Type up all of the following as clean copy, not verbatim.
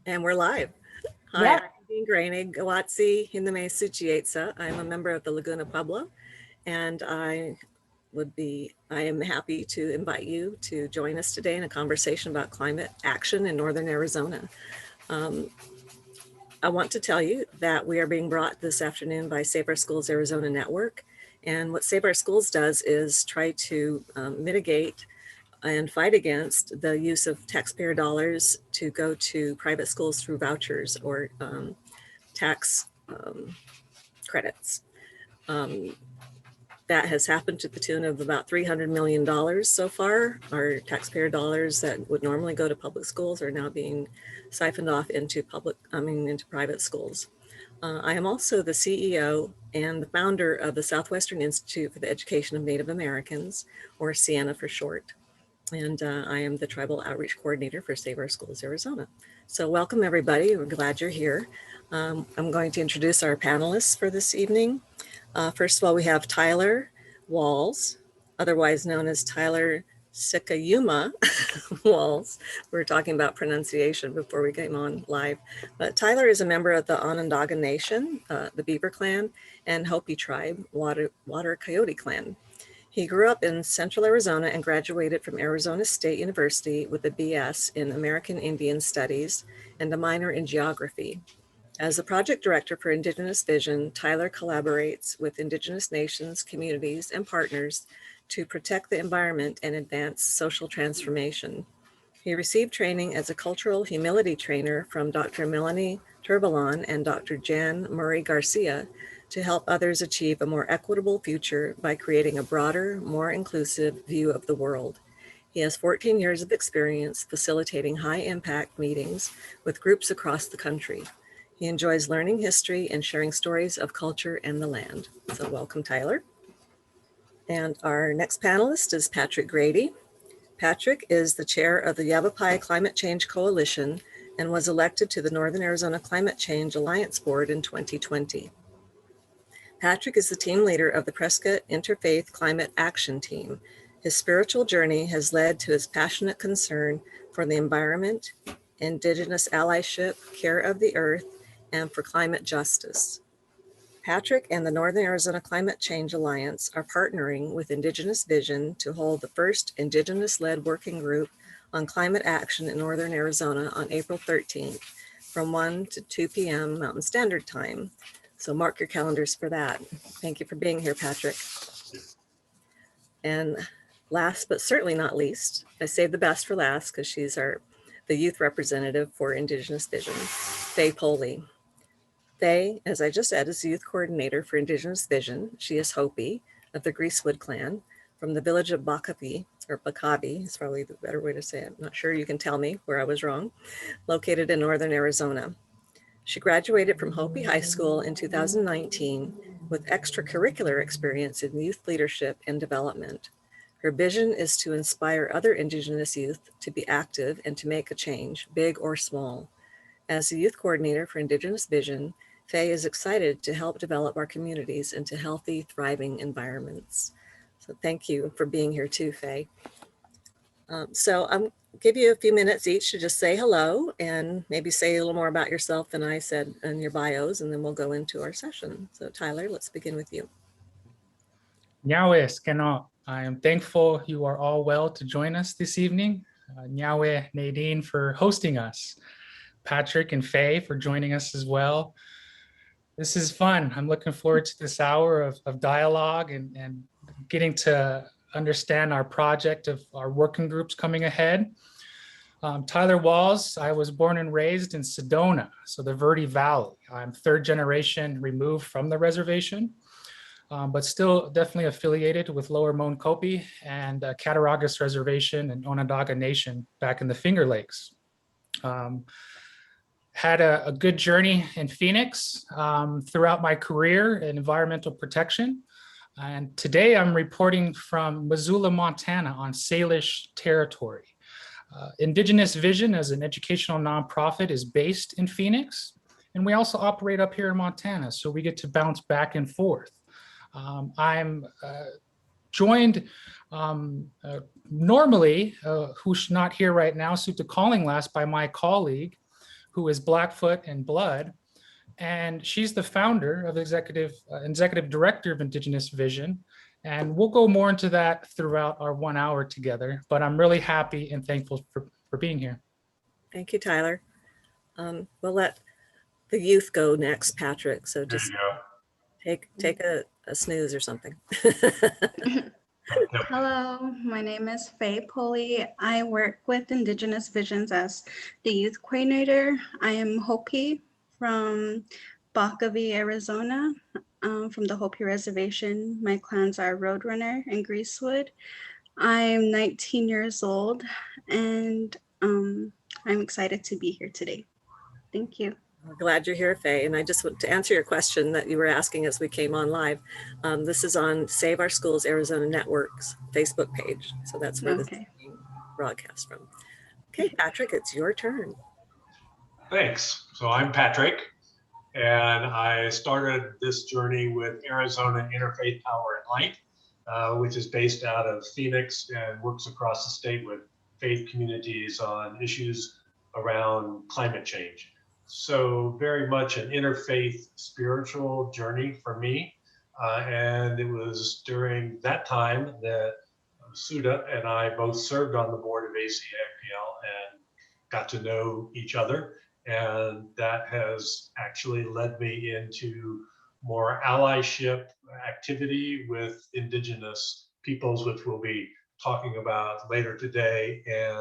And we're live. Hi, Yeah. I'm Dean Grady, Gawatsi Hindame Suchietsa. I'm a member of the Laguna Pueblo, and I am happy to invite you to join us today in a conversation about climate action in Northern Arizona. I want to tell you that we are being brought this afternoon by Save Our Schools Arizona Network. And what Save Our Schools does is try to mitigate and fight against the use of taxpayer dollars to go to private schools through vouchers or tax credits. That has happened to the tune of about $300 million so far. Our taxpayer dollars that would normally go to public schools are now being siphoned off into private schools. I am also the CEO and the founder of the Southwestern Institute for the Education of Native Americans, or SIENA for short. And I am the Tribal Outreach Coordinator for Save Our Schools Arizona. So welcome everybody, we're glad you're here. I'm going to introduce our panelists for this evening. First of all, we have Tyler Walls, otherwise known as Tyler Sikayuma Walls. We were talking about pronunciation before we came on live. But Tyler is a member of the Onondaga Nation, the Beaver Clan, and Hopi Tribe, Water Coyote Clan. He grew up in Central Arizona and graduated from Arizona State University with a BS in American Indian Studies and a minor in geography. As the project director for Indigenous Vision, Tyler collaborates with Indigenous nations, communities, and partners to protect the environment and advance social transformation. He received training as a cultural humility trainer from Dr. Melanie Turbalon and Dr. Jan Murray Garcia to help others achieve a more equitable future by creating a broader, more inclusive view of the world. He has 14 years of experience facilitating high-impact meetings with groups across the country. He enjoys learning history and sharing stories of culture and the land. So welcome, Tyler. And our next panelist is Patrick Grady. Patrick is the chair of the Yavapai Climate Change Coalition and was elected to the Northern Arizona Climate Change Alliance Board in 2020. Patrick is the team leader of the Prescott Interfaith Climate Action Team. His spiritual journey has led to his passionate concern for the environment, Indigenous allyship, care of the earth, and for climate justice. Patrick and the Northern Arizona Climate Change Alliance are partnering with Indigenous Vision to hold the first Indigenous-led working group on climate action in Northern Arizona on April 13th from 1 to 2 p.m. Mountain Standard Time. So mark your calendars for that. Thank you for being here, Patrick. And last but certainly not least, I saved the best for last because she's the youth representative for Indigenous Vision, Faye Poley. Faye, as I just said, is the youth coordinator for Indigenous Vision. She is Hopi of the Greasewood clan from the village of Bakapi, or Bakabi is probably the better way to say it. I'm not sure, you can tell me where I was wrong, located in Northern Arizona. She graduated from Hopi High School in 2019 with extracurricular experience in youth leadership and development. Her vision is to inspire other Indigenous youth to be active and to make a change, big or small. As the youth coordinator for Indigenous Vision, Faye is excited to help develop our communities into healthy, thriving environments. So thank you for being here too, Faye. So I'm give you a few minutes each to just say hello and maybe say a little more about yourself than I said in your bios, and then we'll go into our session. So Tyler, let's begin with you. Nyawes, Keno. I am thankful you are all well to join us this evening. Nyawe Nadine for hosting us. Patrick and Faye for joining us as well. This is fun. I'm looking forward to this hour of dialogue and getting to understand our project of our working groups coming ahead. Tyler Walls, I was born and raised in Sedona, so the Verde Valley. I'm third generation removed from the reservation, but still definitely affiliated with Lower Moenkopi and Cattaraugus Reservation and Onondaga Nation back in the Finger Lakes. Had a good journey in Phoenix throughout my career in environmental protection. And today I'm reporting from Missoula, Montana on Salish territory. Indigenous Vision as an educational nonprofit is based in Phoenix, and we also operate up here in Montana, so we get to bounce back and forth. I'm joined normally, who's not here right now, Supta Calling Last, by my colleague, who is Blackfoot in blood. And she's the founder of executive director of Indigenous Vision. And we'll go more into that throughout our 1 hour together, but I'm really happy and thankful for being here. Thank you, Tyler. We'll let the youth go next, Patrick. So just take a snooze or something. Hello, my name is Faye Pulley. I work with Indigenous Visions as the youth coordinator. I am Hopi from Bakavi, Arizona, from the Hopi Reservation. My clans are Roadrunner and Greasewood. I'm 19 years old, and I'm excited to be here today. Thank you. We're glad you're here, Faye. And I just want to answer your question that you were asking as we came on live. This is on Save Our Schools Arizona Network's Facebook page. So that's where this is being broadcast from. Okay, Patrick, it's your turn. Thanks. So I'm Patrick, and I started this journey with Arizona Interfaith Power and Light, which is based out of Phoenix and works across the state with faith communities on issues around climate change. So very much an interfaith spiritual journey for me. And it was during that time that Suda and I both served on the board of ACAPL and got to know each other. And that has actually led me into more allyship activity with Indigenous peoples, which we'll be talking about later today. And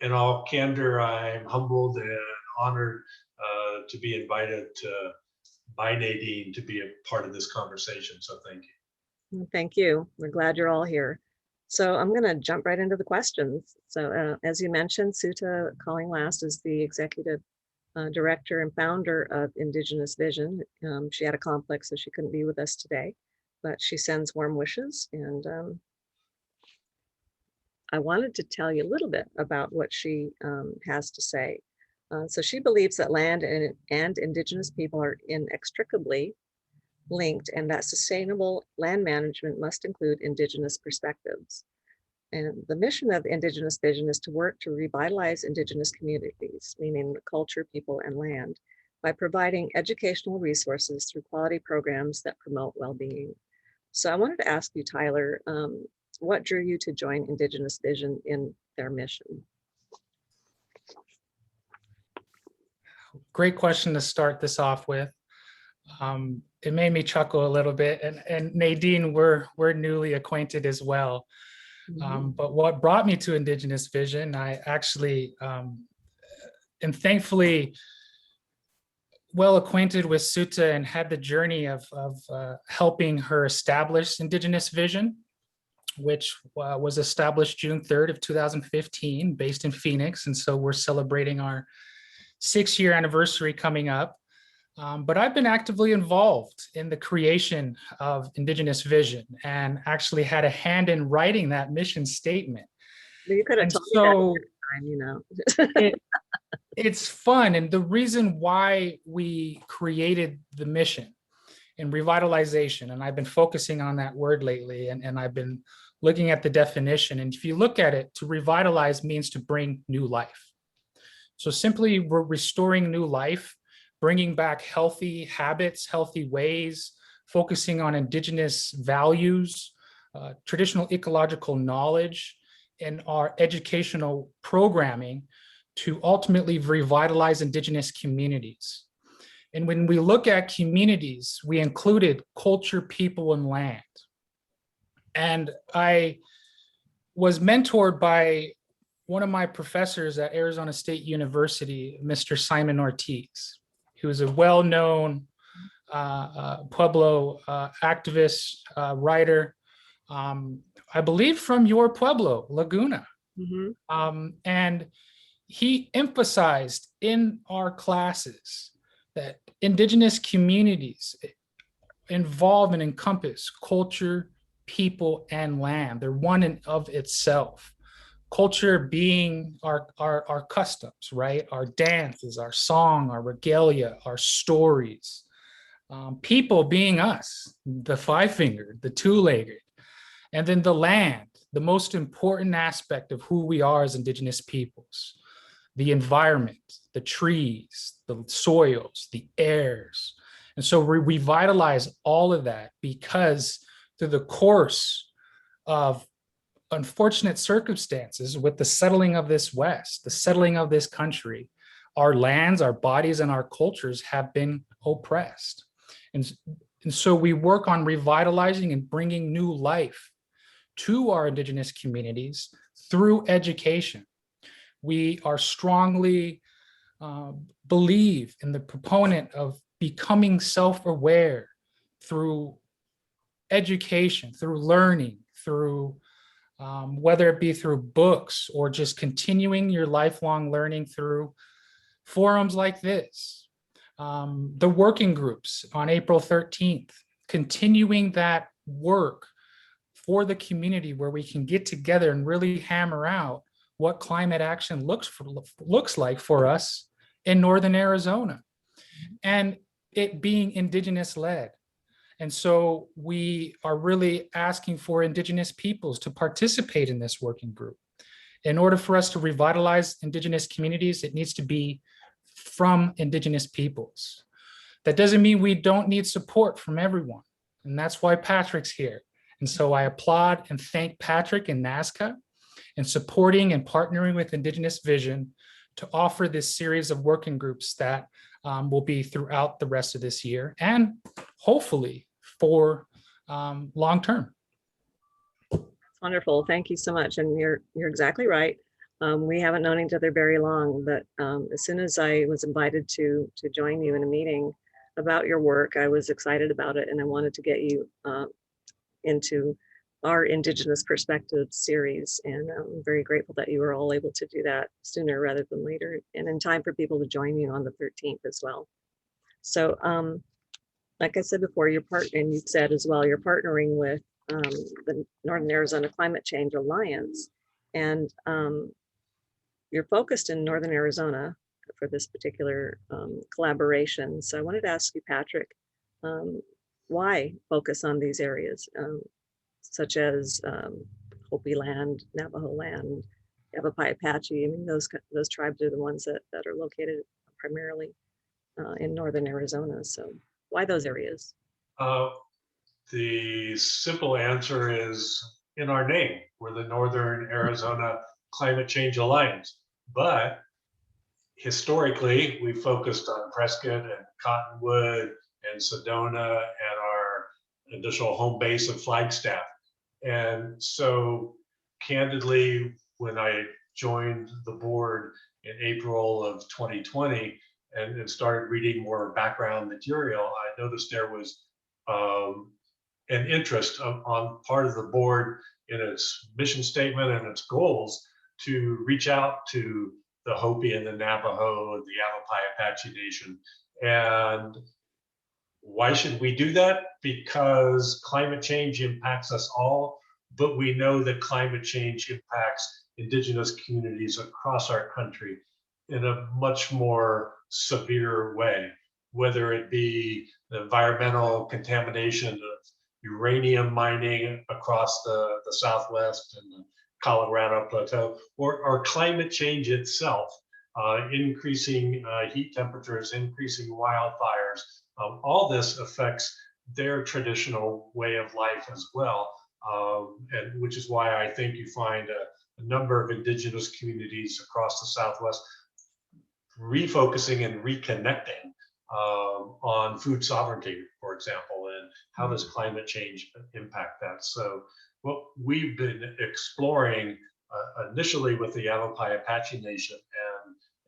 in all candor, I'm humbled and honored to be invited by Nadine to be a part of this conversation. So thank you. Thank you. We're glad you're all here. So I'm going to jump right into the questions. So as you mentioned, Suta Calling Last is the executive director and founder of Indigenous Vision. She had a conflict, so she couldn't be with us today, but she sends warm wishes. And I wanted to tell you a little bit about what she has to say. So she believes that land and Indigenous people are inextricably linked, and that sustainable land management must include Indigenous perspectives. And the mission of Indigenous Vision is to work to revitalize Indigenous communities, meaning culture, people, and land, by providing educational resources through quality programs that promote well-being. So I wanted to ask you, Tyler, what drew you to join Indigenous Vision in their mission? Great question to start this off with. It made me chuckle a little bit, and Nadine, we're newly acquainted as well. But what brought me to Indigenous Vision, I actually am thankfully well acquainted with Suta and had the journey of helping her establish Indigenous Vision, which was established June 3rd of 2015, based in Phoenix. And so we're celebrating our 6-year anniversary coming up. But I've been actively involved in the creation of Indigenous Vision and actually had a hand in writing that mission statement. You could have told me that time, you know. It's fun. And the reason why we created the mission in revitalization, and I've been focusing on that word lately, and I've been looking at the definition. And if you look at it, to revitalize means to bring new life. So simply we're restoring new life, bringing back healthy habits, healthy ways, focusing on Indigenous values, traditional ecological knowledge, and our educational programming to ultimately revitalize Indigenous communities. And when we look at communities, we included culture, people, and land. And I was mentored by one of my professors at Arizona State University, Mr. Simon Ortiz, who is a well-known Pueblo activist, writer, I believe from your Pueblo, Laguna. And he emphasized in our classes that Indigenous communities involve and encompass culture, people, and land. They're one in of itself. Culture being our customs, right? Our dances, our song, our regalia, our stories. People being us, the five-fingered, the two-legged. And then the land, the most important aspect of who we are as Indigenous peoples. the environment, the trees, the soils, the airs. And so we revitalize all of that because through the course of unfortunate circumstances with the settling of this West, the settling of this country, our lands, our bodies, and our cultures have been oppressed. And so we work on revitalizing and bringing new life to our Indigenous communities through education. We are strongly believe in the proponent of becoming self-aware through education, through learning, through whether it be through books or just continuing your lifelong learning through forums like this. The working groups on April 13th, continuing that work for the community where we can get together and really hammer out what climate action looks like for us in Northern Arizona, and it being Indigenous led. And so we are really asking for Indigenous peoples to participate in this working group. In order for us to revitalize Indigenous communities, it needs to be from Indigenous peoples. That doesn't mean we don't need support from everyone. And that's why Patrick's here. And so I applaud and thank Patrick and NASCA in supporting and partnering with Indigenous Vision to offer this series of working groups that will be throughout the rest of this year and hopefully for long term. Wonderful. Thank you so much. And you're exactly right. We haven't known each other very long, but as soon as I was invited to join you in a meeting about your work, I was excited about it, and I wanted to get you into our Indigenous Perspective series. And I'm very grateful that you were all able to do that sooner rather than later, and in time for people to join you on the 13th as well. So like I said before, and you've said as well, you're partnering with the Northern Arizona Climate Change Alliance, and you're focused in Northern Arizona for this particular collaboration. So I wanted to ask you, Patrick, why focus on these areas, such as Hopi land, Navajo land, Yavapai Apache? I mean, those tribes are the ones that are located primarily in Northern Arizona. So why those areas? The simple answer is in our name. We're the Northern Arizona Climate Change Alliance. But historically, we focused on Prescott and Cottonwood and Sedona and our initial home base of Flagstaff. And so candidly, when I joined the board in April of 2020 and started reading more background material, I noticed there was an interest on part of the board in its mission statement and its goals to reach out to the Hopi and the Navajo and the Yavapai Apache Nation. And why should we do that? Because climate change impacts us all, but we know that climate change impacts Indigenous communities across our country in a much more severe way, whether it be the environmental contamination of uranium mining across the Southwest and the Colorado Plateau, or climate change itself, increasing heat temperatures, increasing wildfires. All this affects their traditional way of life as well, and which is why I think you find a number of Indigenous communities across the Southwest refocusing and reconnecting on food sovereignty, for example, and how does climate change impact that. So what we've been exploring initially with the Yavapai Apache Nation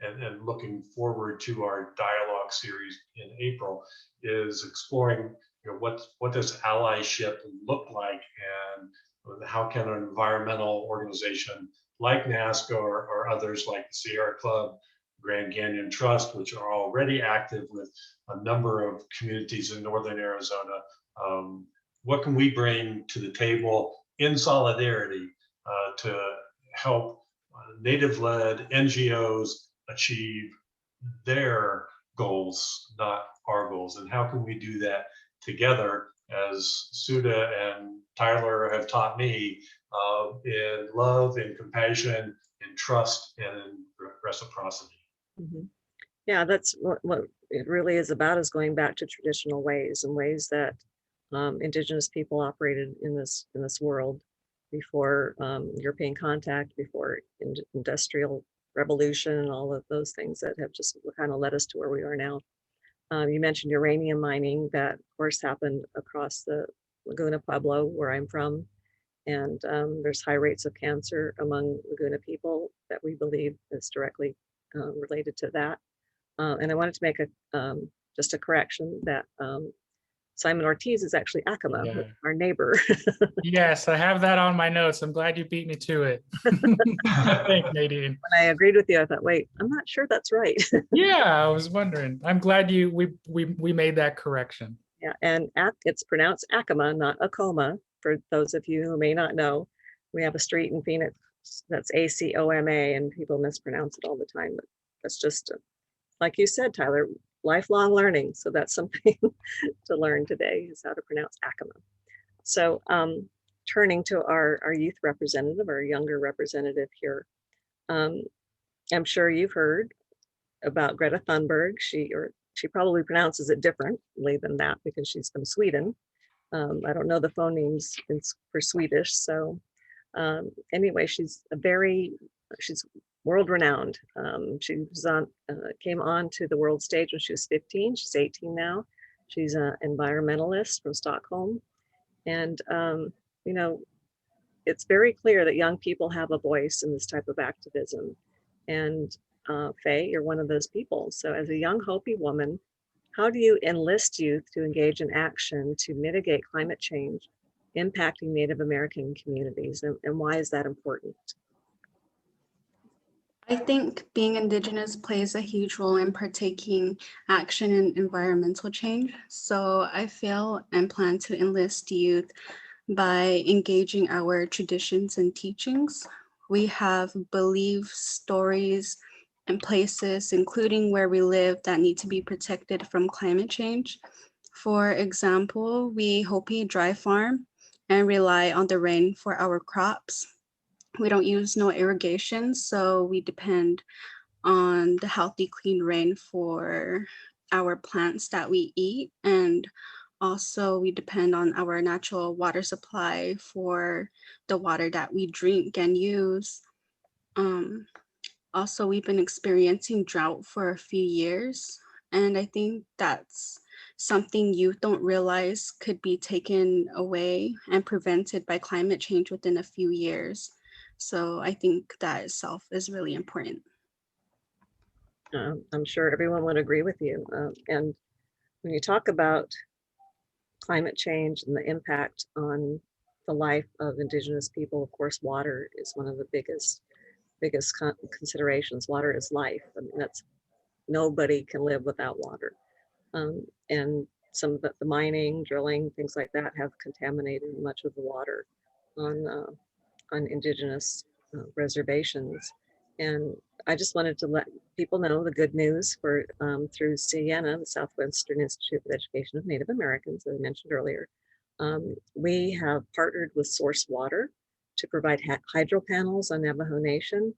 and looking forward to our dialogue series in April is exploring, you know, what does allyship look like, and how can an environmental organization like NASCA or others like the Sierra Club, Grand Canyon Trust, which are already active with a number of communities in Northern Arizona, what can we bring to the table in solidarity to help Native-led NGOs achieve their goals, not our goals? And how can we do that together, as Suda and Tyler have taught me, in love, in compassion, in trust, and in reciprocity. Mhm. Yeah, that's what it really is about, is going back to traditional ways and ways that Indigenous people operated in this world before European contact, before industrial revolution, and all of those things that have just kind of led us to where we are now. You mentioned uranium mining. That, of course, happened across the Laguna Pueblo, where I'm from. And there's high rates of cancer among Laguna people that we believe is directly related to that. And I wanted to make just a correction that Simon Ortiz is actually Acoma, Yeah. our neighbor. Yes, I have that on my notes. I'm glad you beat me to it. Thanks, Nadine. When I agreed with you, I thought, wait, I'm not sure that's right. Yeah, I was wondering. I'm glad we made that correction. Yeah, and it's pronounced Acoma, not Acoma. For those of you who may not know, we have a street in Phoenix that's Acoma, and people mispronounce it all the time. But that's just, like you said, Tyler, lifelong learning. So that's something to learn today, is how to pronounce Acoma. So turning to our youth representative, our younger representative here, I'm sure you've heard about Greta Thunberg. She probably pronounces it differently than that because she's from Sweden. I don't know the phonemes for Swedish. So anyway, she's world renowned. She was came on to the world stage when she was 15. She's 18 now. She's an environmentalist from Stockholm. And, you know, it's very clear that young people have a voice in this type of activism. And Faye, you're one of those people. So as a young Hopi woman, how do you enlist youth to engage in action to mitigate climate change impacting Native American communities? And why is that important? I think being Indigenous plays a huge role in partaking action in environmental change. So I feel and plan to enlist youth by engaging our traditions and teachings. We have beliefs, stories, and places, including where we live, that need to be protected from climate change. For example, we Hopi dry farm and rely on the rain for our crops. We don't use no irrigation, so we depend on the healthy, clean rain for our plants that we eat. And also we depend on our natural water supply for the water that we drink and use. Also, we've been experiencing drought for a few years, and I think that's something youth don't realize could be taken away and prevented by climate change within a few years. So I think that itself is really important. I'm sure everyone would agree with you. And when you talk about climate change and the impact on the life of Indigenous people, of course, water is one of the biggest considerations. Water is life. I mean, nobody can live without water. And some of the mining, drilling, things like that have contaminated much of the water on Indigenous reservations. And I just wanted to let people know the good news for through Siena, the Southwestern Institute for the Education of Native Americans, as I mentioned earlier. We have partnered with Source Water to provide hydro panels on Navajo Nation.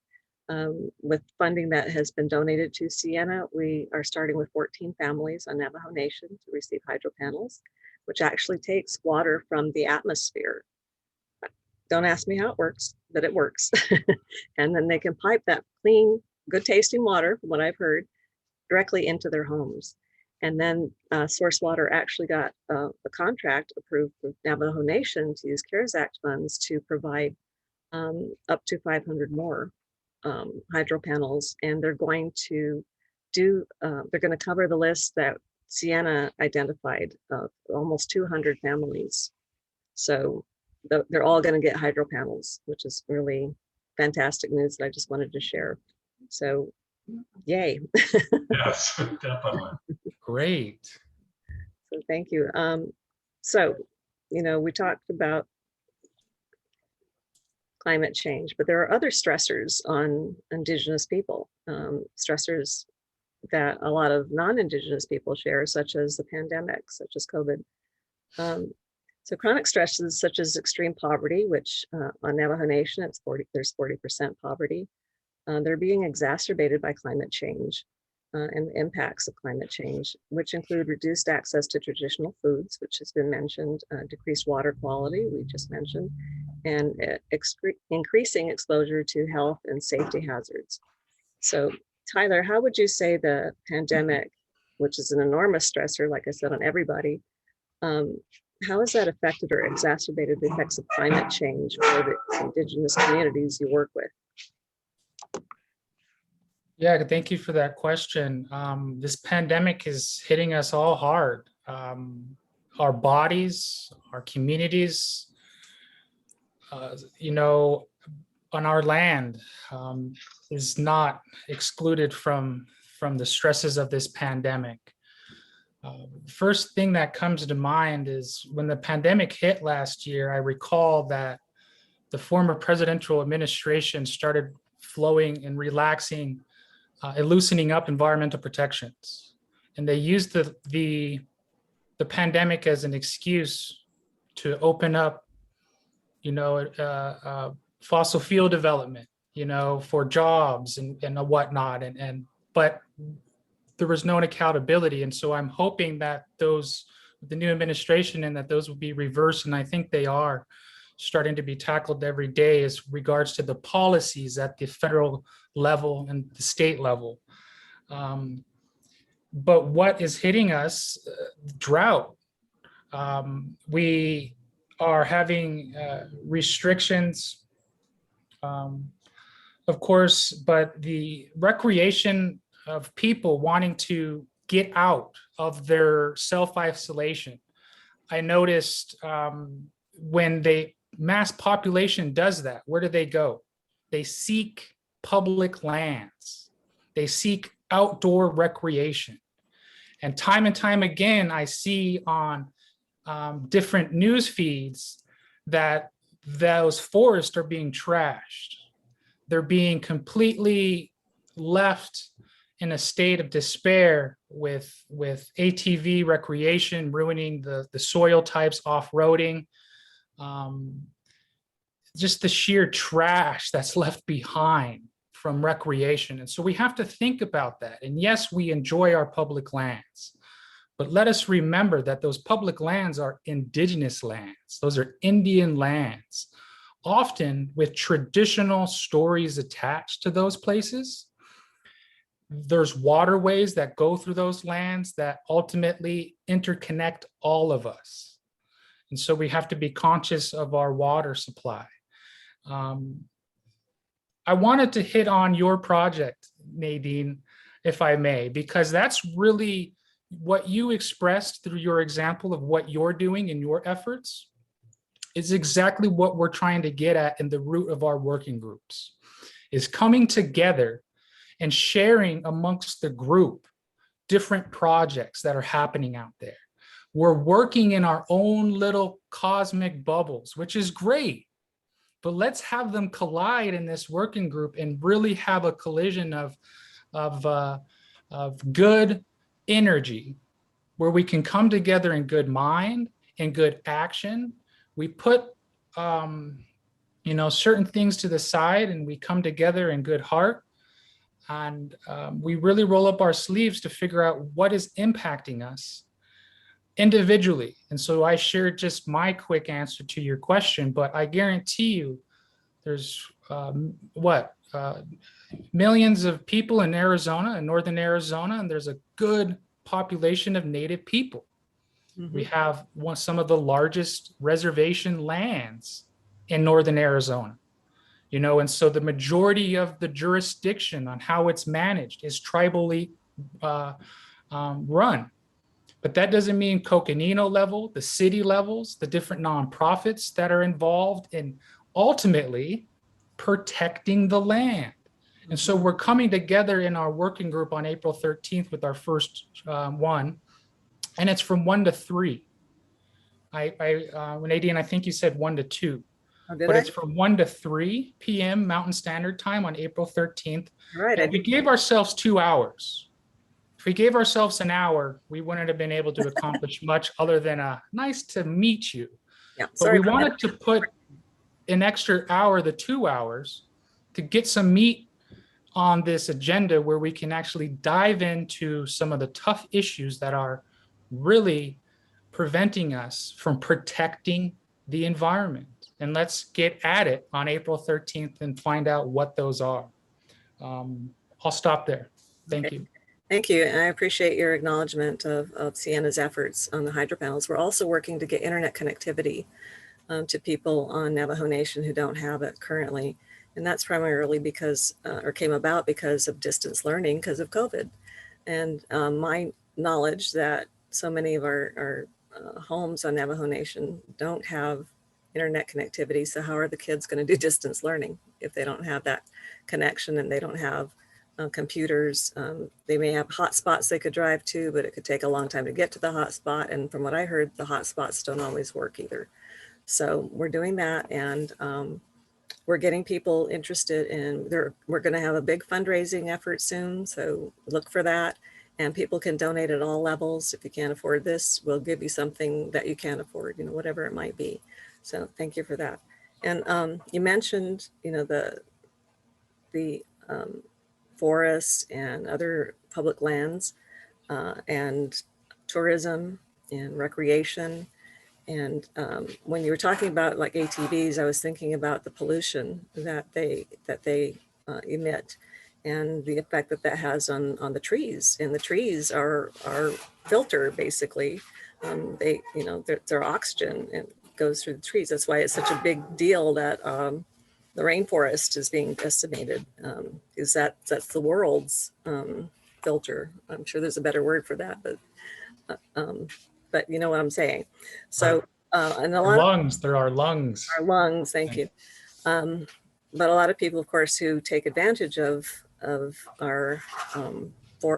With funding that has been donated to Siena, we are starting with 14 families on Navajo Nation to receive hydro panels, which actually takes water from the atmosphere. Don't ask me how it works, but it works. And then they can pipe that clean, good tasting water, from what I've heard, directly into their homes. And then Source Water actually got a contract approved with Navajo Nation to use CARES Act funds to provide up to 500 more hydro panels. And they're going to they're going to cover the list that Siena identified of almost 200 families. So they're all going to get hydro panels, which is really fantastic news that I just wanted to share. So yay. Yes, definitely. Great. So thank you. So, we talked about climate change, but there are other stressors on Indigenous people, stressors that a lot of non-Indigenous people share, such as the pandemic, such as COVID. So chronic stresses such as extreme poverty, which on Navajo Nation, there's 40% poverty. They're being exacerbated by climate change and the impacts of climate change, which include reduced access to traditional foods, which has been mentioned, decreased water quality, we just mentioned, and increasing exposure to health and safety hazards. So, Tyler, how would you say the pandemic, which is an enormous stressor, like I said, on everybody, how has that affected or exacerbated the effects of climate change for the Indigenous communities you work with? Yeah, thank you for that question. This pandemic is hitting us all hard. Our bodies, our communities, on our land is not excluded from the stresses of this pandemic. First thing that comes to mind is when the pandemic hit last year, I recall that the former presidential administration started flowing and relaxing and loosening up environmental protections. And they used the pandemic as an excuse to open up, fossil fuel development, for jobs and whatnot. But there was no accountability. And so I'm hoping that the new administration, and that those will be reversed. And I think they are starting to be tackled every day as regards to the policies at the federal level and the state level. But what is hitting us, drought. We are having restrictions, of course, but the recreation of people wanting to get out of their self-isolation. I noticed when mass population does that, where do they go? They seek public lands. They seek outdoor recreation. And time again, I see on different news feeds that those forests are being trashed. They're being completely left in a state of despair with ATV recreation, ruining the soil types, off-roading, just the sheer trash that's left behind from recreation. And so we have to think about that. And yes, we enjoy our public lands, but let us remember that those public lands are indigenous lands. Those are Indian lands, often with traditional stories attached to those places. There's waterways that go through those lands that ultimately interconnect all of us. And so we have to be conscious of our water supply. I wanted to hit on your project, Nadine, if I may, because that's really what you expressed through your example of what you're doing in your efforts is exactly what we're trying to get at in the root of our working groups, is coming together and sharing amongst the group different projects that are happening out there. We're working in our own little cosmic bubbles, which is great, but let's have them collide in this working group and really have a collision of good energy where we can come together in good mind and good action. We put certain things to the side and we come together in good heart. And we really roll up our sleeves to figure out what is impacting us individually. And so I shared just my quick answer to your question, but I guarantee you there's millions of people in Arizona, in northern Arizona, and there's a good population of Native people. Mm-hmm. We have some of the largest reservation lands in northern Arizona. And so the majority of the jurisdiction on how it's managed is tribally run. But that doesn't mean Coconino level, the city levels, the different nonprofits that are involved in ultimately protecting the land. And so we're coming together in our working group on April 13th with our first one, and it's from 1 to 3. Nadine, I think you said 1 to 2. But it's from 1 to 3 p.m. Mountain Standard Time on April 13th. Right. And we gave ourselves 2 hours. If we gave ourselves an hour, we wouldn't have been able to accomplish much other than a nice to meet you. Yeah, but we wanted to put an extra hour, the 2 hours, to get some meat on this agenda where we can actually dive into some of the tough issues that are really preventing us from protecting the environment. And let's get at it on April 13th and find out what those are. I'll stop there. Thank you. Thank you, and I appreciate your acknowledgement of Sienna's efforts on the hydro panels. We're also working to get internet connectivity to people on Navajo Nation who don't have it currently. And that's primarily because, or came about because of distance learning because of COVID. And my knowledge that so many of our homes on Navajo Nation don't have internet connectivity. So how are the kids going to do distance learning if they don't have that connection and they don't have computers? They may have hotspots they could drive to, but it could take a long time to get to the hotspot. And from what I heard, the hotspots don't always work either. So we're doing that, and we're getting people interested in we're going to have a big fundraising effort soon. So look for that, and people can donate at all levels. If you can't afford this, we'll give you something that you can afford, whatever it might be. So thank you for that. And you mentioned, the forests and other public lands and tourism and recreation. And when you were talking about like ATVs, I was thinking about the pollution that they emit and the effect that that has on the trees. And the trees are filter basically. Their oxygen and goes through the trees. That's why it's such a big deal that the rainforest is being decimated. Is that's the world's filter. I'm sure there's a better word for that, but you know what I'm saying. So, and a lot lungs, there are lungs. Our lungs, thank you. But a lot of people, of course, who take advantage of our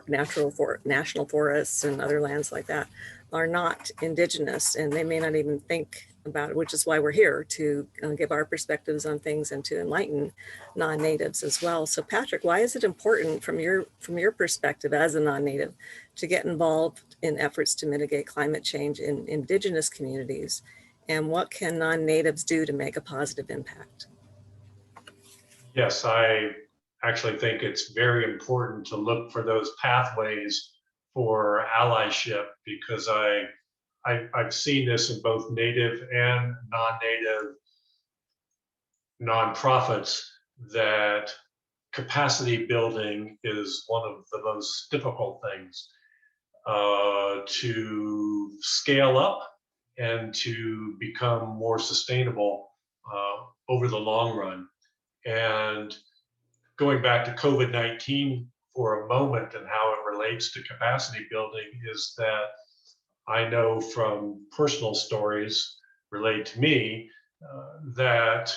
national forests and other lands like that are not Indigenous, and they may not even think about it, which is why we're here to give our perspectives on things and to enlighten non-natives as well. So Patrick, why is it important from your perspective as a non-native to get involved in efforts to mitigate climate change in Indigenous communities? And what can non-natives do to make a positive impact? Yes, I actually think it's very important to look for those pathways for allyship, because I've seen this in both native and non-native nonprofits, that capacity building is one of the most difficult things to scale up and to become more sustainable over the long run. And going back to COVID-19 for a moment and how it relates to capacity building is that I know from personal stories related to me that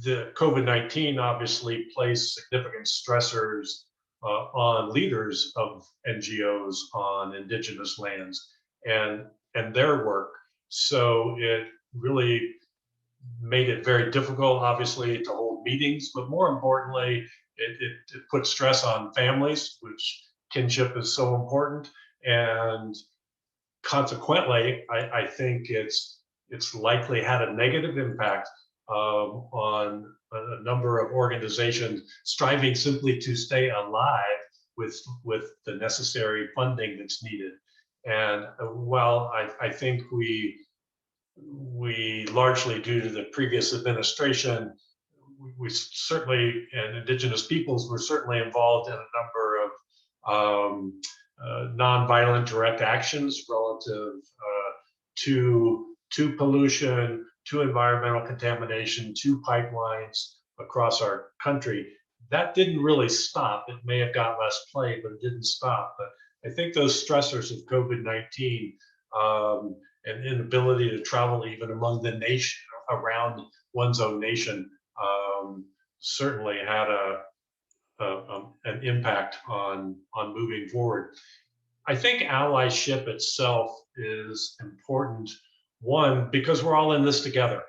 the COVID-19 obviously placed significant stressors on leaders of NGOs on Indigenous lands and their work. So it really made it very difficult, obviously, to hold meetings, but more importantly, it put stress on families, which kinship is so important. And consequently, I think it's likely had a negative impact on a number of organizations striving simply to stay alive with the necessary funding that's needed. And while I think we largely, due to the previous administration, we certainly, and Indigenous peoples were certainly involved in a number of nonviolent direct actions relative to pollution, to environmental contamination, to pipelines across our country. That didn't really stop. It may have got less play, but it didn't stop. But I think those stressors of COVID-19 and inability to travel even among the nation, around one's own nation, certainly had an impact on moving forward. I think allyship itself is important, one, because we're all in this together.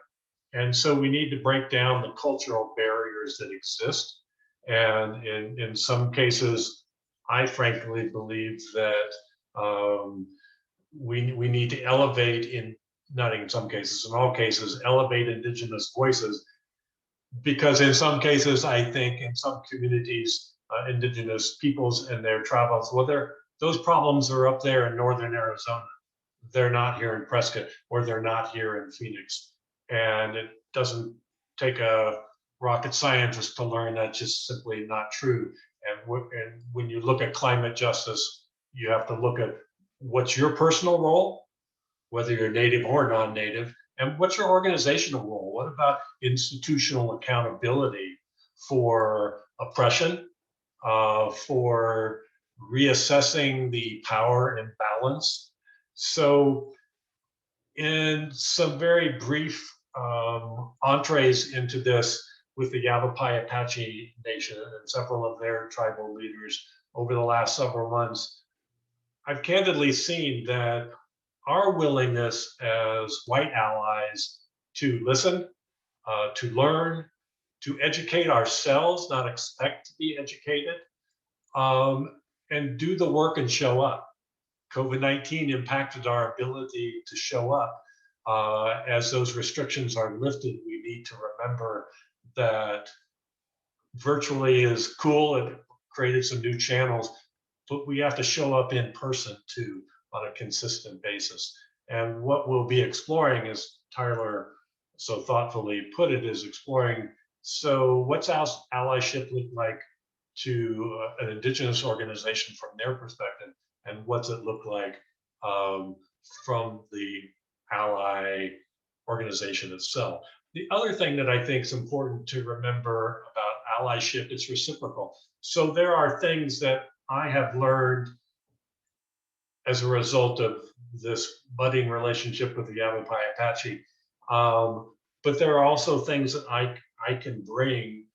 And so we need to break down the cultural barriers that exist. And in some cases, I frankly believe that we need to elevate, not in some cases, in all cases, elevate Indigenous voices because in some cases, I think in some communities, Indigenous peoples and their travels, well, those problems are up there in northern Arizona. They're not here in Prescott, or they're not here in Phoenix. And it doesn't take a rocket scientist to learn that's just simply not true. And when you look at climate justice, you have to look at what's your personal role, whether you're native or non-native, and what's your organizational role? What about institutional accountability for oppression, for reassessing the power imbalance? So in some very brief entrees into this with the Yavapai Apache Nation and several of their tribal leaders over the last several months, I've candidly seen that our willingness as white allies to listen, to learn, to educate ourselves, not expect to be educated, and do the work and show up. COVID-19 impacted our ability to show up. As those restrictions are lifted, we need to remember that virtually is cool and created some new channels, but we have to show up in person too on a consistent basis. And what we'll be exploring, as Tyler so thoughtfully put it, is exploring, so what's allyship look like to an Indigenous organization from their perspective, and what's it look like from the ally organization itself. The other thing that I think is important to remember about allyship, it's reciprocal. So there are things that I have learned as a result of this budding relationship with the Yavapai Apache, but there are also things that I can bring,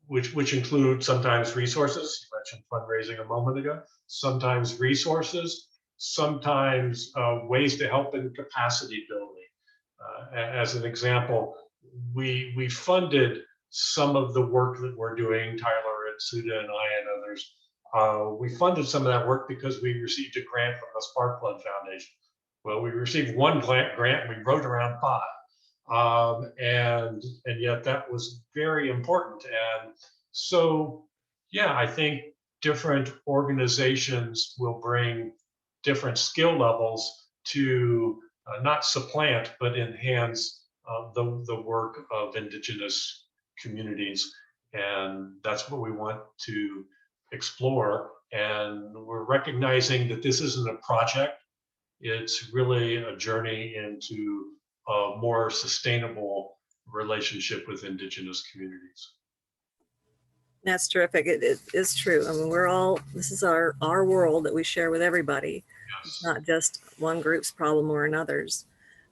which include sometimes resources. You mentioned fundraising a moment ago. Sometimes resources, sometimes ways to help in capacity building. As an example, we funded some of the work that we're doing, Tyler and Suda and I and others. We funded some of that work because we received a grant from the Sparkplug Foundation. Well, we received one grant and we wrote around 5. And yet that was very important. And so, yeah, I think different organizations will bring different skill levels to not supplant, but enhance the work of Indigenous communities. And that's what we want to explore. And we're recognizing that this isn't a project. It's really a journey into a more sustainable relationship with Indigenous communities. That's terrific. It is true. I mean, this is our world that we share with everybody. Yes. It's not just one group's problem or another's.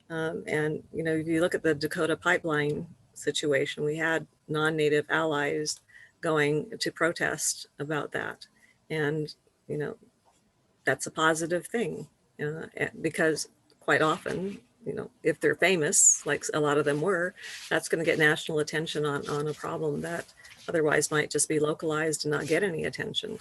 And, you know, if you look at the Dakota pipeline situation, we had non-native allies going to protest about that. And, you know, that's a positive thing because quite often, you know, if they're famous, like a lot of them were, that's going to get national attention on a problem that otherwise might just be localized and not get any attention,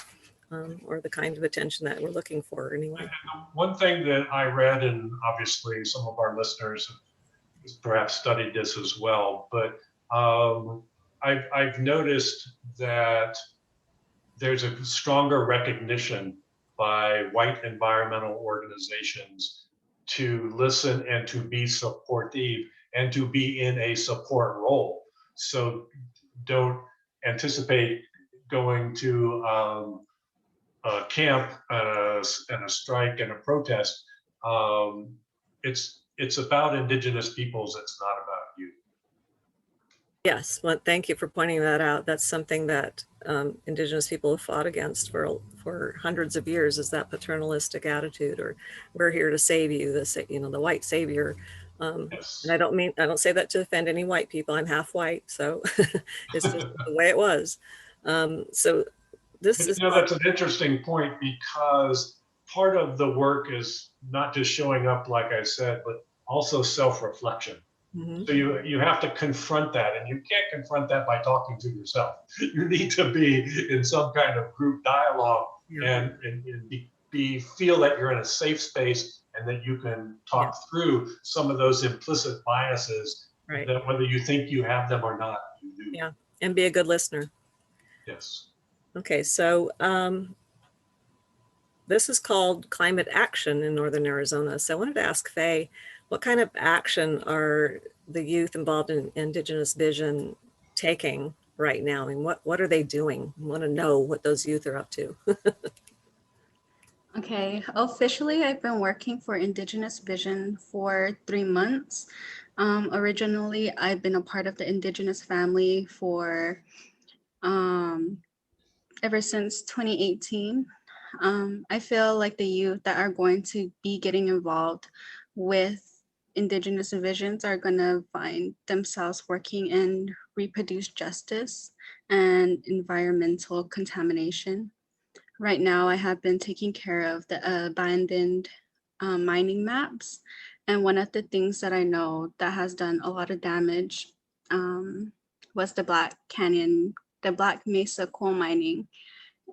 or the kind of attention that we're looking for anyway. One thing that I read, and obviously some of our listeners have perhaps studied this as well, but I've noticed that there's a stronger recognition by white environmental organizations to listen and to be supportive and to be in a support role. So don't anticipate going to a camp and a strike and a protest. It's about Indigenous peoples. It's not about you. Yes, well, thank you for pointing that out. That's something that Indigenous people have fought against for hundreds of years, is that paternalistic attitude, or we're here to save you, the white savior. Yes. And I don't say that to offend any white people. I'm half white, so it's just the way it was. So this is, that's an interesting point, because part of the work is not just showing up, like I said, but also self-reflection. So you have to confront that, and you can't confront that by talking to yourself. You need to be in some kind of group dialogue and feel that you're in a safe space and that you can talk through some of those implicit biases Right. That whether you think you have them or not, you do. Yeah. And be a good listener. Yes. Okay, so this is called climate action in Northern Arizona. So I wanted to ask Faye, what kind of action are the youth involved in Indigenous Vision taking right now? I mean, what are they doing? I want to know what those youth are up to. Okay, officially, I've been working for Indigenous Vision for 3 months. Originally, I've been a part of the Indigenous family for ever since 2018. I feel like the youth that are going to be getting involved with Indigenous visions are going to find themselves working in reproduce justice and environmental contamination. Right now, I have been taking care of the abandoned mining maps. And one of the things that I know that has done a lot of damage was the Black Mesa coal mining,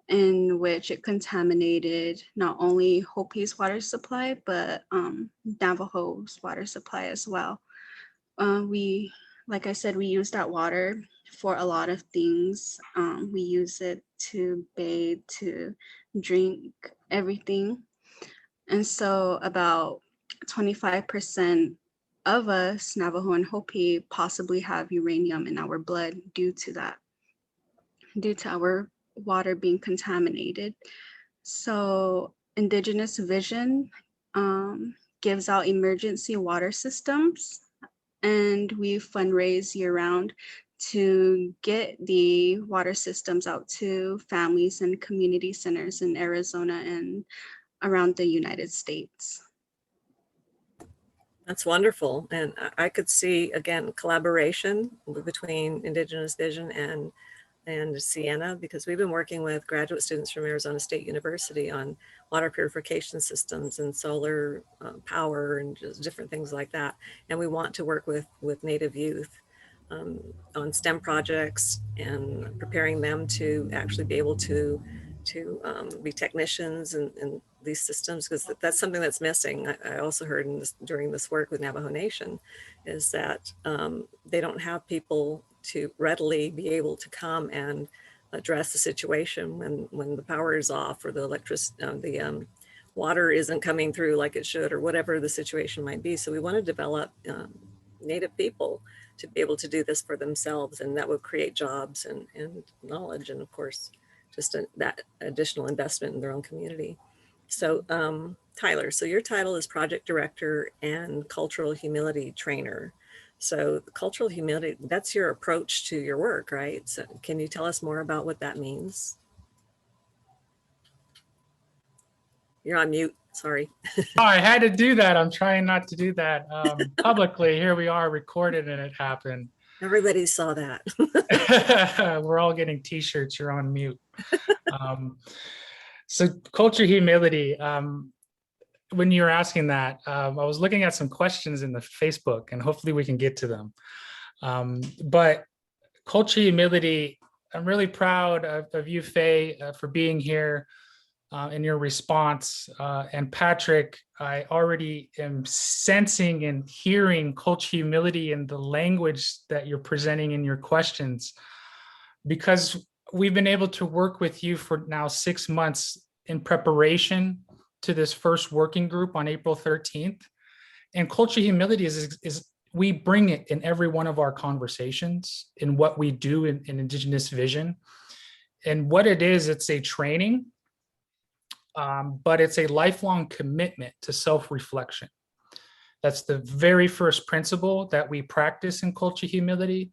in which it contaminated not only Hopi's water supply, but Navajo's water supply as well. Like I said, we use that water for a lot of things. We use it to bathe, to drink, everything. And so about 25% of us, Navajo and Hopi, possibly have uranium in our blood due to that, due to our water being contaminated. So Indigenous Vision gives out emergency water systems, and we fundraise year round to get the water systems out to families and community centers in Arizona and around the United States. That's wonderful. And I could see, again, collaboration between Indigenous Vision and Sienna, because we've been working with graduate students from Arizona State University on water purification systems and solar power and just different things like that. And we want to work with Native youth on STEM projects and preparing them to actually be able to be technicians in these systems, because that's something that's missing. I also heard during this work with Navajo Nation is that they don't have people to readily be able to come and address the situation when the power is off or the water isn't coming through like it should, or whatever the situation might be. So we want to develop Native people to be able to do this for themselves, and that will create jobs and knowledge, and of course just that additional investment in their own community. So Tyler, so your title is Project Director and Cultural Humility Trainer. So the cultural humility, that's your approach to your work, right? So can you tell us more about what that means? You're on mute, sorry. Oh, I had to do that. I'm trying not to do that publicly. Here we are recorded and it happened. Everybody saw that. We're all getting t-shirts, you're on mute. So culture humility, when you're asking that, I was looking at some questions in the Facebook, and hopefully we can get to them. But culture humility, I'm really proud of you, Faye, for being here in your response. And Patrick, I already am sensing and hearing culture humility in the language that you're presenting in your questions, because we've been able to work with you for now 6 months in preparation to this first working group on April 13th. And culture humility is we bring it in every one of our conversations in what we do in Indigenous Vision. And what it is, it's a training, but it's a lifelong commitment to self-reflection. That's the very first principle that we practice in culture humility.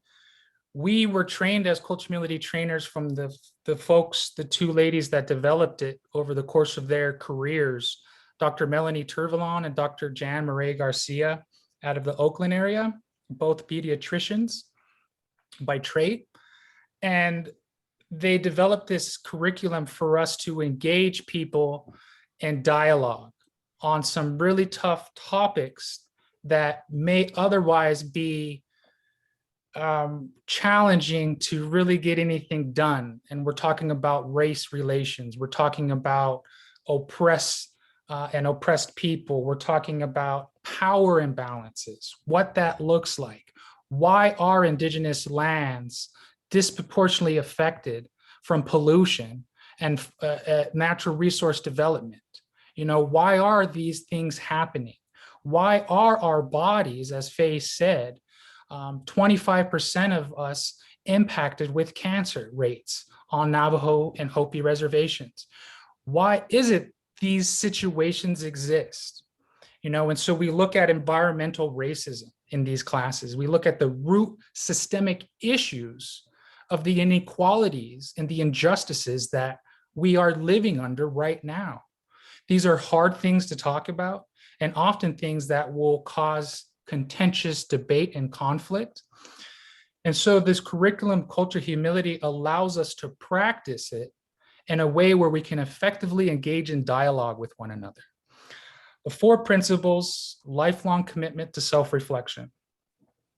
We were trained as culture humility trainers from the folks, the two ladies that developed it over the course of their careers, Dr. Melanie Turvalon and Dr. Jan Marie Garcia out of the Oakland area, both pediatricians by trade. And they developed this curriculum for us to engage people in dialogue on some really tough topics that may otherwise be challenging to really get anything done. And we're talking about race relations. We're talking about oppressed people. We're talking about power imbalances, what that looks like, Why are indigenous lands disproportionately affected from pollution and natural resource development? You know, why are these things happening? Why are our bodies, as Faye said, 25% of us impacted with cancer rates on Navajo and Hopi reservations? Why is it these situations exist? You know, and so we look at environmental racism in these classes. We look at the root systemic issues of the inequalities and the injustices that we are living under right now. These are hard things to talk about, and often things that will cause contentious debate and conflict. And so this curriculum, Culture Humility, allows us to practice it in a way where we can effectively engage in dialogue with one another. The 4 principles: lifelong commitment to self-reflection.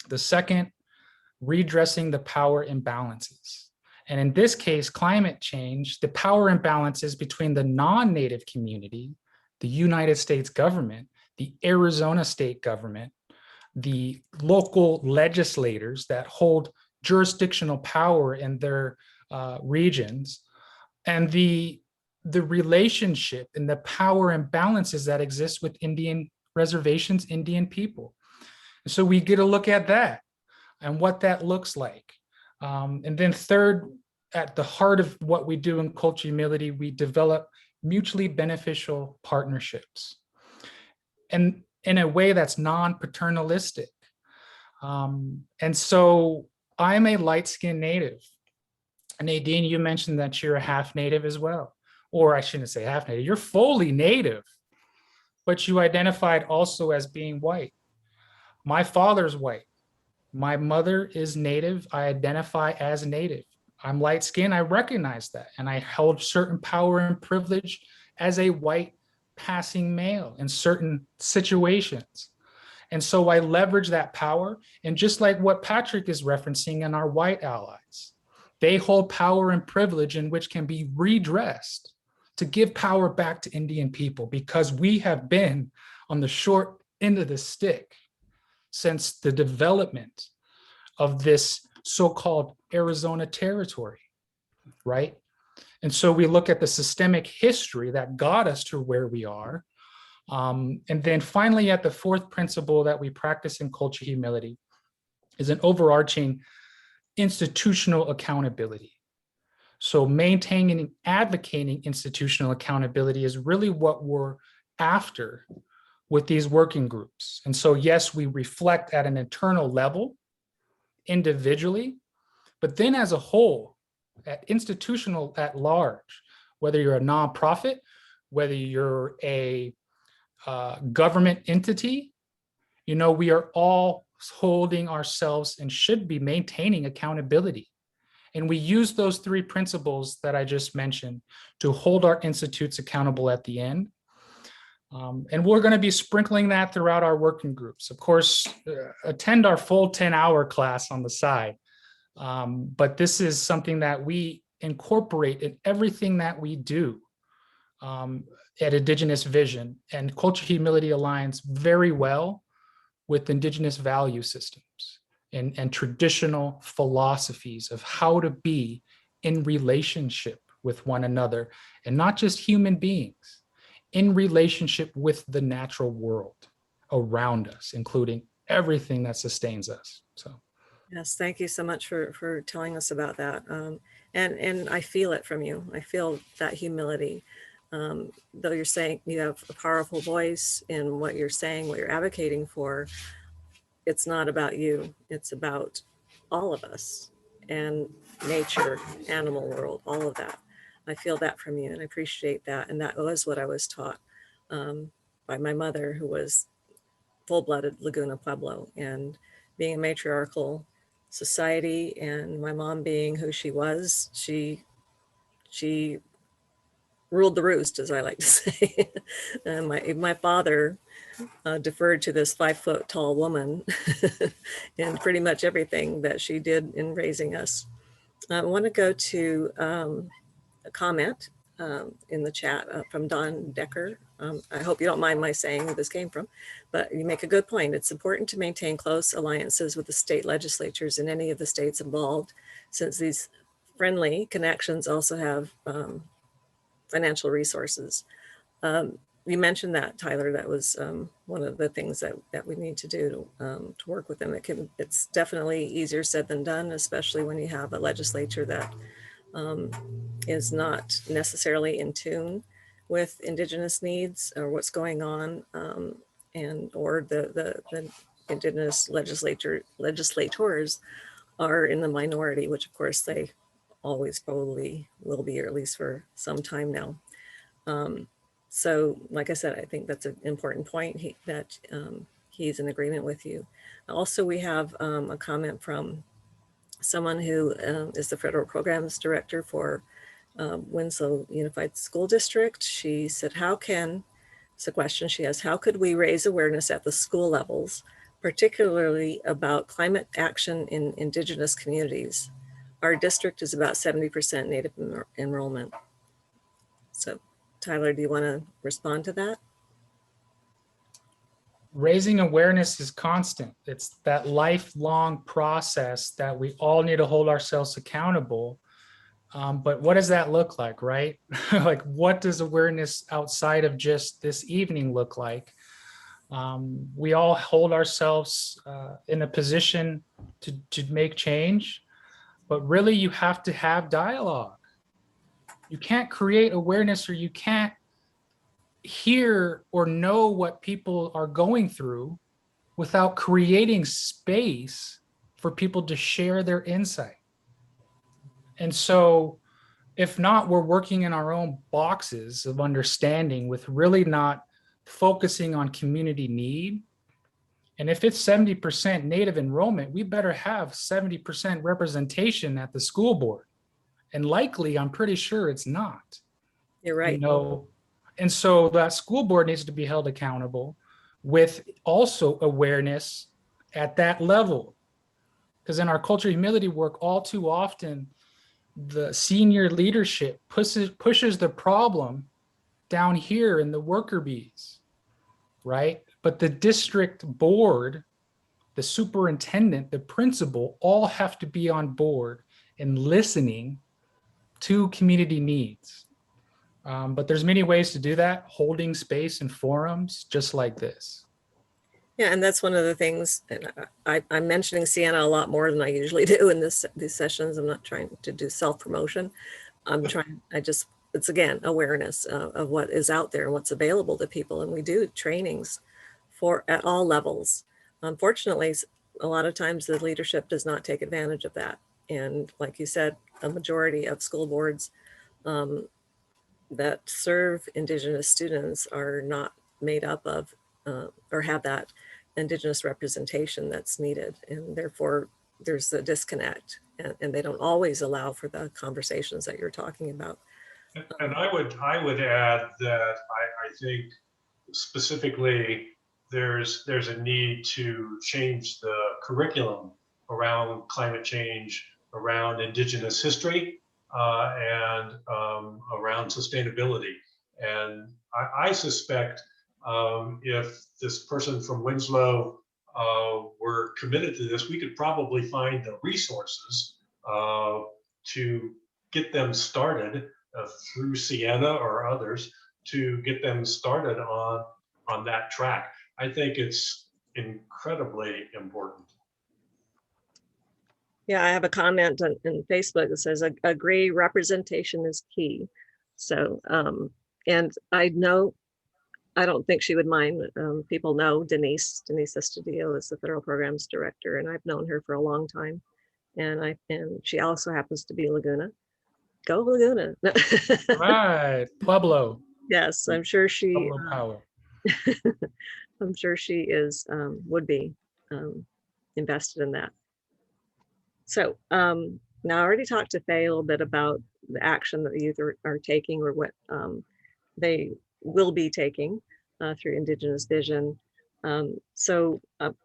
The second, redressing the power imbalances. And in this case, climate change, the power imbalances between the non-native community, the United States government, the Arizona state government, the local legislators that hold jurisdictional power in their regions, and the relationship and the power imbalances that exist with Indian reservations, Indian people. So we get a look at that and what that looks like. And then third, at the heart of what we do in Culture Humility, we develop mutually beneficial partnerships, and in a way that's non-paternalistic. And so I'm a light-skinned native. Nadine, you mentioned that you're a half native as well. Or I shouldn't say half native, you're fully native, but you identified also as being white. My father's white. My mother is native. I identify as native. I'm light skinned. I recognize that. And I held certain power and privilege as a white passing male in certain situations. And so I leverage that power. And just like what Patrick is referencing in our white allies, they hold power and privilege in which can be redressed to give power back to Indian people, because we have been on the short end of the stick since the development of this so-called Arizona territory, right? And so we look at the systemic history that got us to where we are. And then finally, at the 4th principle that we practice in Culture Humility is an overarching institutional accountability. So maintaining and advocating institutional accountability is really what we're after with these working groups. And so, yes, we reflect at an internal level, individually, but then as a whole, at institutional at large, whether you're a nonprofit, whether you're a government entity, you know, we are all holding ourselves and should be maintaining accountability. And we use those 3 principles that I just mentioned to hold our institutes accountable at the end. And we're going to be sprinkling that throughout our working groups. Of course, attend our full 10-hour class on the side. But this is something that we incorporate in everything that we do at Indigenous Vision. And Culture Humility aligns very well with Indigenous value systems and traditional philosophies of how to be in relationship with one another, and not just human beings, in relationship with the natural world around us, including everything that sustains us. So, yes, thank you so much for telling us about that. And I feel it from you. I feel that humility. Though you're saying you have a powerful voice in what you're saying, what you're advocating for, it's not about you. It's about all of us and nature, animal world, all of that. I feel that from you, and I appreciate that. And that was what I was taught by my mother, who was full-blooded Laguna Pueblo, and being a matriarchal society, and my mom being who she was, she ruled the roost, as I like to say. And my father deferred to this 5-foot tall woman in pretty much everything that she did in raising us. I want to go to a comment in the chat from Don Decker. I hope you don't mind my saying who this came from, but you make a good point. It's important to maintain close alliances with the state legislatures in any of the states involved, since these friendly connections also have financial resources. You mentioned that, Tyler. That was one of the things that we need to do to work with them. It's definitely easier said than done, especially when you have a legislature that is not necessarily in tune with Indigenous needs or what's going on, or the Indigenous legislators are in the minority, which of course they always probably will be, or at least for some time now. So like I said, I think that's an important point, that he's in agreement with you. Also, we have a comment from someone who is the federal programs director for Winslow Unified School District. She said, it's a question she has, how could we raise awareness at the school levels, particularly about climate action in Indigenous communities? Our district is about 70% Native enrollment. So Tyler, do you want to respond to that? Raising awareness is constant. It's that lifelong process that we all need to hold ourselves accountable. But what does that look like, right? Like, what does awareness outside of just this evening look like? We all hold ourselves in a position to make change, but really you have to have dialogue. You can't create awareness, or you can't hear or know what people are going through without creating space for people to share their insight. And so if not, we're working in our own boxes of understanding with really not focusing on community need. And if it's 70% Native enrollment, we better have 70% representation at the school board. And likely, I'm pretty sure it's not. You're right. You know, and so that school board needs to be held accountable with also awareness at that level. Because in our culture humility work, all too often, the senior leadership pushes the problem down here in the worker bees, right? But the district board, the superintendent, the principal, all have to be on board and listening to community needs. But there's many ways to do that, holding space in forums just like this. Yeah, and that's one of the things, and I'm mentioning Sienna a lot more than I usually do in these sessions. I'm not trying to do self-promotion. It's again, awareness of what is out there and what's available to people. And we do trainings at all levels. Unfortunately, a lot of times the leadership does not take advantage of that. And like you said, a majority of school boards that serve Indigenous students are not made up of or have that Indigenous representation that's needed. And therefore there's a disconnect, and they don't always allow for the conversations that you're talking about. And I would add that I think specifically there's a need to change the curriculum around climate change, around Indigenous history, and around sustainability. And I suspect if this person from Winslow were committed to this, we could probably find the resources to get them started through Sienna or others, to get them started on that track. I think it's incredibly important. Yeah, I have a comment on Facebook that says, agree, representation is key. So, and I don't think she would mind. People know Denise Estudillo is the federal programs director, and I've known her for a long time. And she also happens to be Laguna. Go Laguna. Right, Pueblo. Yes, I'm sure she. Pueblo power. I'm sure she would be invested in that. So now I already talked to Faye a little bit about the action that the youth are taking, or what they will be taking through Indigenous Vision. So I'm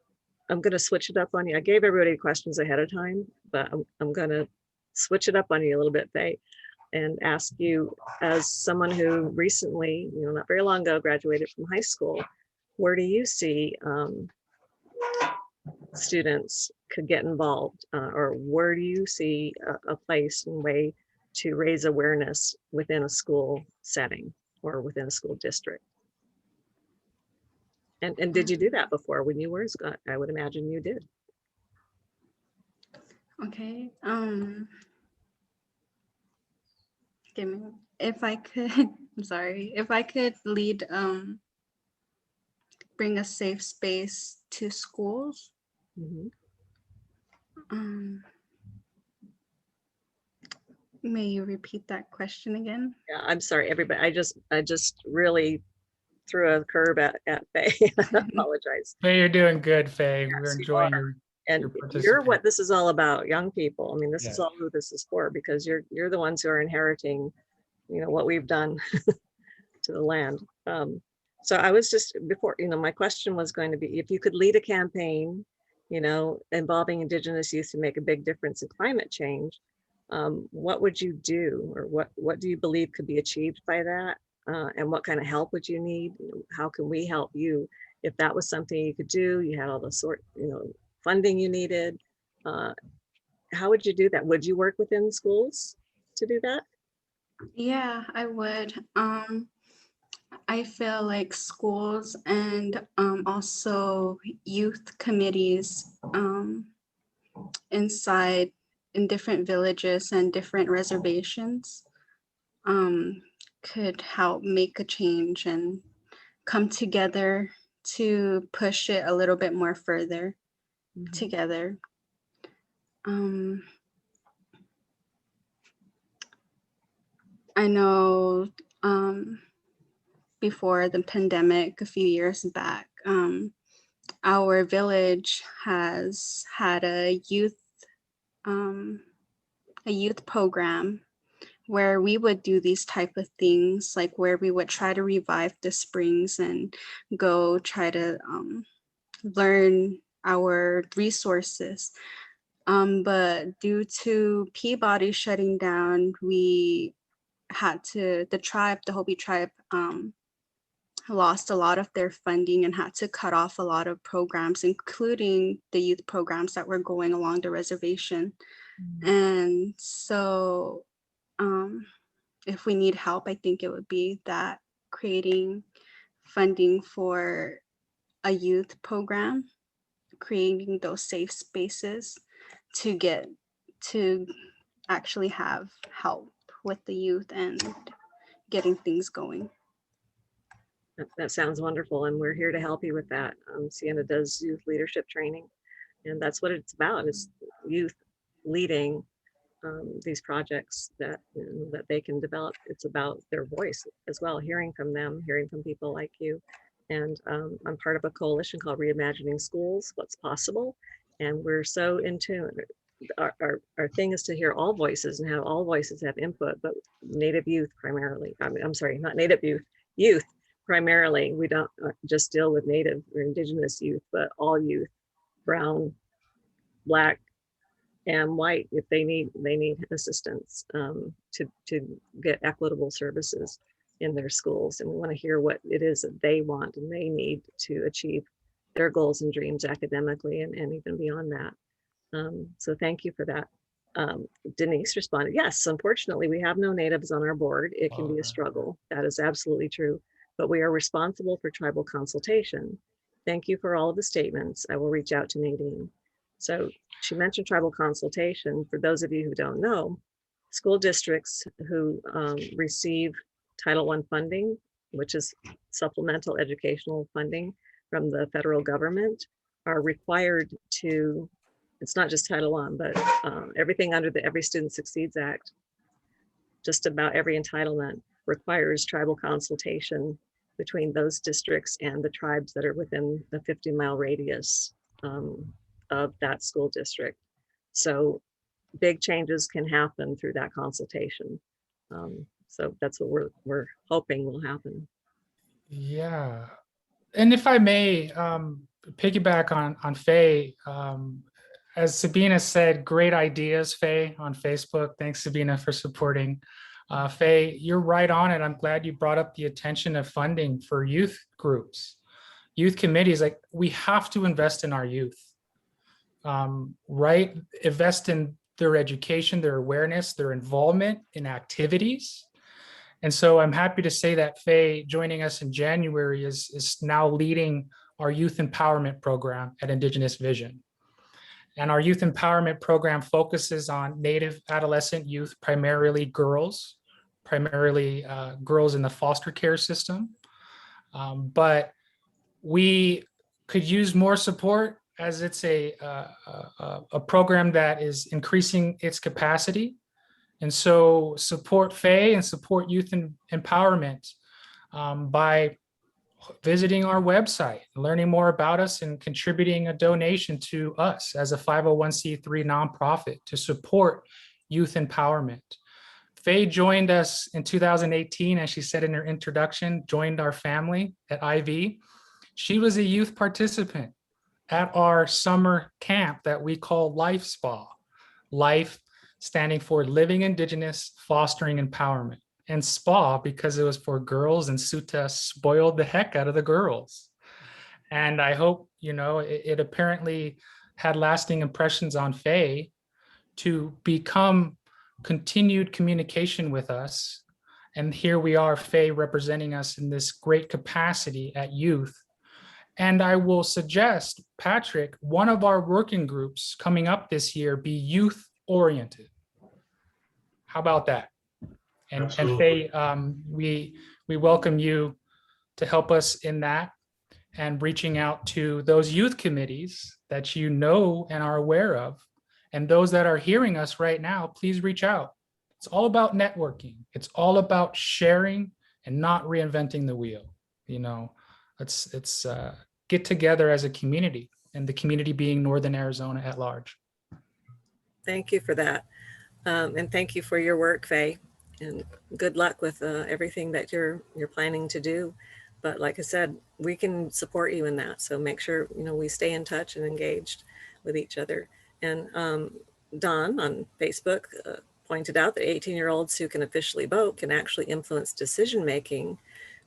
going to switch it up on you. I gave everybody questions ahead of time, but I'm going to switch it up on you a little bit, Faye. and ask you, as someone who recently, not very long ago, graduated from high school, where do you see students could get involved, or where do you see a place and way to raise awareness within a school setting or within a school district? And did you do that before when you were in school? I would imagine you did. Okay. Give me, if I could, I'm sorry, if I could lead, bring a safe space to schools. Mhm. May you repeat that question again? Yeah, I'm sorry, everybody. I just really threw a curve at Faye. I apologize. Faye, you're doing good, Faye. We're Yes, you enjoying are. your And you're participation. what this is all about, young people. I mean, this is Yeah. all who this is for, because you're the ones who are inheriting, what we've done to the land. So I was just before, my question was going to be, if you could lead a campaign, involving Indigenous youth to make a big difference in climate change, what would you do, or what do you believe could be achieved by that? And what kind of help would you need? How can we help you if that was something you could do? You had all the funding you needed. How would you do that? Would you work within schools to do that? Yeah, I would. I feel like schools and also youth committees inside in different villages and different reservations could help make a change and come together to push it a little bit more further together. I know before the pandemic a few years back, our village has had a youth program where we would do these type of things, like where we would try to revive the springs and go try to learn our resources. But due to Peabody shutting down, we had to, the Hopi tribe lost a lot of their funding and had to cut off a lot of programs, including the youth programs that were going along the reservation. And so if we need help, I think it would be that, creating funding for a youth program, creating those safe spaces to actually have help with the youth and getting things going. That sounds wonderful, and we're here to help you with that. Sienna does youth leadership training, and that's what it's about, is youth leading these projects that that they can develop. It's about their voice as well, hearing from them, hearing from people like you. And I'm part of a coalition called Reimagining Schools, What's Possible, and we're so in tune. Our thing is to hear all voices and have all voices have input, but Native youth primarily. I'm sorry, not Native youth primarily. We don't just deal with Native or Indigenous youth, but all youth, brown, Black, and white, if they need assistance to get equitable services in their schools. And we want to hear what it is that they want and they need to achieve their goals and dreams academically and even beyond that. So thank you for that. Denise responded, yes, unfortunately, we have no natives on our board. It can be a struggle. That is absolutely true. But we are responsible for tribal consultation. Thank you for all of the statements. I will reach out to Nadine. So she mentioned tribal consultation. For those of you who don't know, school districts who receive Title I funding, which is supplemental educational funding from the federal government, are required to, it's not just Title I, but everything under the Every Student Succeeds Act, just about every entitlement requires tribal consultation between those districts and the tribes that are within the 50-mile radius of that school district. So big changes can happen through that consultation. So that's what we're hoping will happen. Yeah. And if I may piggyback on Faye, as Sabina said, great ideas, Faye, on Facebook. Thanks, Sabina, for supporting Faye, you're right on it. I'm glad you brought up the attention of funding for youth groups, youth committees. Like, we have to invest in our youth, right? Invest in their education, their awareness, their involvement in activities. And so I'm happy to say that Faye, joining us in January, is now leading our youth empowerment program at Indigenous Vision. And our youth empowerment program focuses on Native adolescent youth, primarily girls in the foster care system. But we could use more support, as it's a program that is increasing its capacity. And so support Faye and support youth empowerment by visiting our website, learning more about us, and contributing a donation to us as a 501c3 nonprofit to support youth empowerment. Faye joined us in 2018, as she said in her introduction, joined our family at IV. She was a youth participant at our summer camp that we call Life Spa. Life standing for Living Indigenous, Fostering Empowerment. And SPA because it was for girls, and Sutta spoiled the heck out of the girls. And I hope, it apparently had lasting impressions on Faye to become continued communication with us. And here we are, Faye representing us in this great capacity at youth. And I will suggest, Patrick, one of our working groups coming up this year be youth oriented. How about that? And Faye, we welcome you to help us in that, and reaching out to those youth committees that you know and are aware of. And those that are hearing us right now, please reach out. It's all about networking. It's all about sharing and not reinventing the wheel. Let's get together as a community, and the community being Northern Arizona at large. Thank you for that. And thank you for your work, Faye. And good luck with everything that you're planning to do. But like I said, we can support you in that. So make sure, we stay in touch and engaged with each other. And Don on Facebook pointed out that 18-year-olds who can officially vote can actually influence decision-making,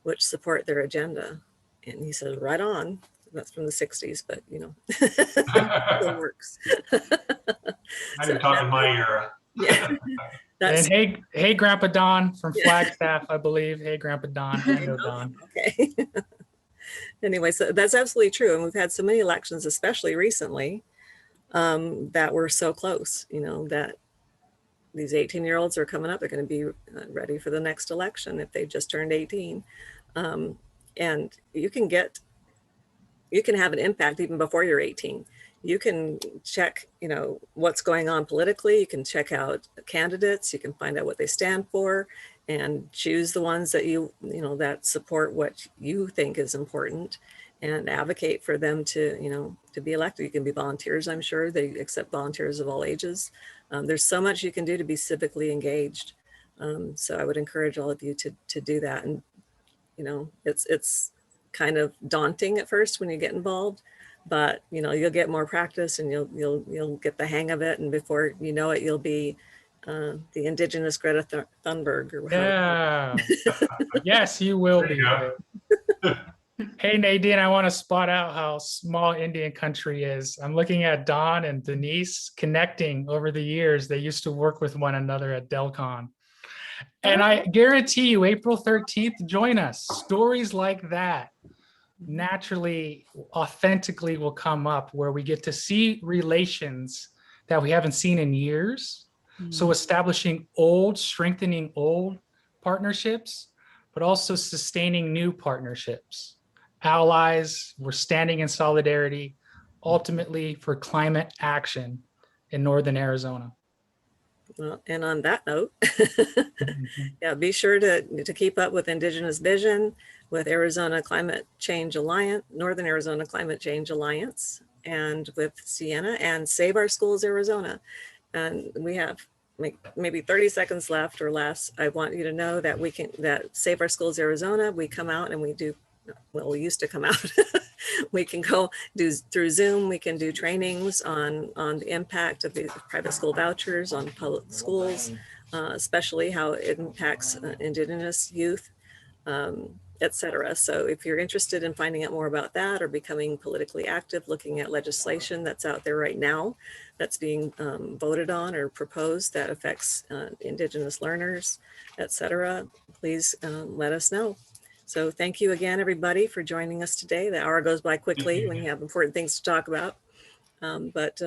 which support their agenda. And he says, right on. That's from the 60s, but it works. I didn't talk in my era. Yeah. And hey, Grandpa Don from Flagstaff, I believe. Hey, Grandpa Don. I know Don. Okay. Anyway, so that's absolutely true. And we've had so many elections, especially recently, that were so close, that these 18-year-olds are coming up. They're going to be ready for the next election if they've just turned 18. And you can have an impact even before you're 18. You can check, what's going on politically. You can check out candidates. You can find out what they stand for, and choose the ones that that support what you think is important, and advocate for them to, to be elected. You can be volunteers. I'm sure they accept volunteers of all ages. There's so much you can do to be civically engaged. So I would encourage all of you to do that. And, it's kind of daunting at first when you get involved, but you'll get more practice, and you'll get the hang of it, and before you know it, you'll be the Indigenous Greta Thunberg or whatever. Yeah. Yes, you will be. Hey, Nadine, I want to spot out how small Indian country is. I'm looking at Don and Denise connecting over the years. They used to work with one another at DelCon. And I guarantee you, April 13th, join us. Stories like that naturally, authentically will come up, where we get to see relations that we haven't seen in years. Mm-hmm. So strengthening old partnerships, but also sustaining new partnerships. Allies, we're standing in solidarity, ultimately for climate action in Northern Arizona. Well, and on that note, yeah, be sure to keep up with Indigenous Vision, with Arizona Climate Change Alliance, Northern Arizona Climate Change Alliance, and with Sienna and Save Our Schools Arizona. And we have maybe 30 seconds left or less. I want you to know that that Save Our Schools Arizona, we come out and we do, well, we used to come out. We can go do through Zoom. We can do trainings on the impact of the private school vouchers on public schools. especially how it impacts Indigenous youth, etc. So if you're interested in finding out more about that or becoming politically active, looking at legislation that's out there right now that's being voted on or proposed that affects Indigenous learners, etc., please let us know. So thank you again, everybody, for joining us today. The hour goes by quickly when you have important things to talk about. But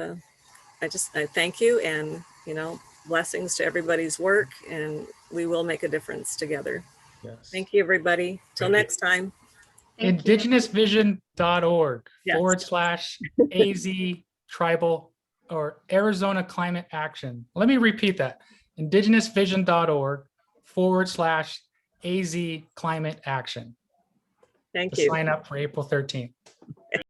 I thank you, and, you know, blessings to everybody's work, and we will make a difference together. Yes. Thank you, everybody. Till Thank you. next time. Thank you. Indigenousvision.org Yes. /AZ tribal or Arizona climate action. Let me repeat that. Indigenousvision.org /AZ climate action. Thank To you. sign up for April 13th.